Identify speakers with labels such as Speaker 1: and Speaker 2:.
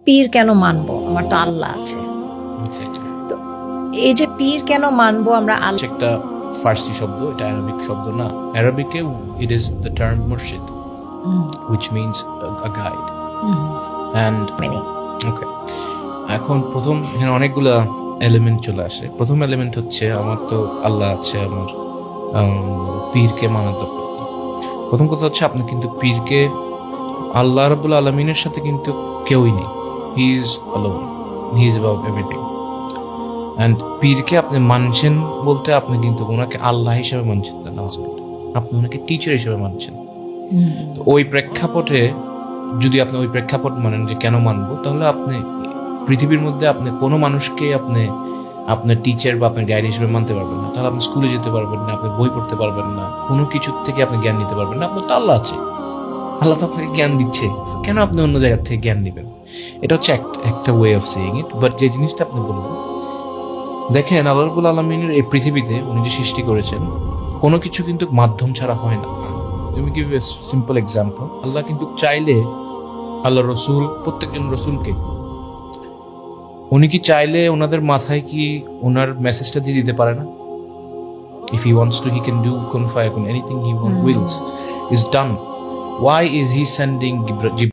Speaker 1: পীর কেন মানবো, আমার তো আল্লাহ আছে।
Speaker 2: Exactly.
Speaker 1: তো এই যে পীর কেন মানবো আমরা
Speaker 2: হচ্ছে একটা ফার্সি শব্দ, এটা অ্যারাবিক শব্দ না। অ্যারাবিকে ইট ইজ দ্য টার্ম মুর্শিদ, which means a guide. And
Speaker 1: মেনে
Speaker 2: ওকে, এখন প্রথম এখানে অনেকগুলা এলিমেন্ট চলে আসে। প্রথম এলিমেন্ট হচ্ছে আমার তো আল্লাহ আছে, আমার পীরকে মানা দরকার। প্রথম কথা হচ্ছে আপনি কিন্তু পীরকে, আল্লাহ রাব্বুল আলামিনের সাথে কিন্তু কেউই নেই। He is alone, he is about everything. And পীরকে আপনি মানছেন বলতে আপনি কিন্তু ওনাকে আল্লাহ হিসেবে মানছেন না, আপনি ওনাকে টিচার হিসেবে মানছেন। তো ওই প্রেক্ষাপটে যদি আপনি ওই প্রেক্ষাপট মানেন যে কেন মানবো, তাহলে আপনি পৃথিবীর মধ্যে আপনি কোনো মানুষকে আপনি আপনার টিচার বা আপনার গাইড হিসেবে মানতে পারবেন না। তাহলে আপনি স্কুলে যেতে পারবেন না, আপনি বই পড়তে পারবেন না, কোনো কিছুর থেকে আপনি জ্ঞান নিতে পারবেন না। আপনার তো আল্লাহ আছে, আল্লাহ তো আপনাকে জ্ঞান দিচ্ছে, কেন আপনি অন্য জায়গা থেকে জ্ঞান নেবেন? এটা হচ্ছে একটা ওয়ে অফ সেয়িং ইট। বাট যে জিনিসটা আপনি বললেন, দেখেন আল্লাহ রাব্বুল আলামিনের এই পৃথিবীতে উনি যে সৃষ্টি করেছেন, কোনো কিছু কিন্তু মাধ্যম ছাড়া হয় না। তুমি গিভ এ সিম্পল এক্সাম্পল, আল্লাহ কিন্তু চাইলে, আল্লাহ রসুল, প্রত্যেকজন রসুলকে উনি কি চাইলে ওনাদের মাথায় কি ওনার মেসেজটা দিয়ে দিতে পারে না? If he wants to, he can do কুন ফায়াকুন, anything he wills is done. Why is he sending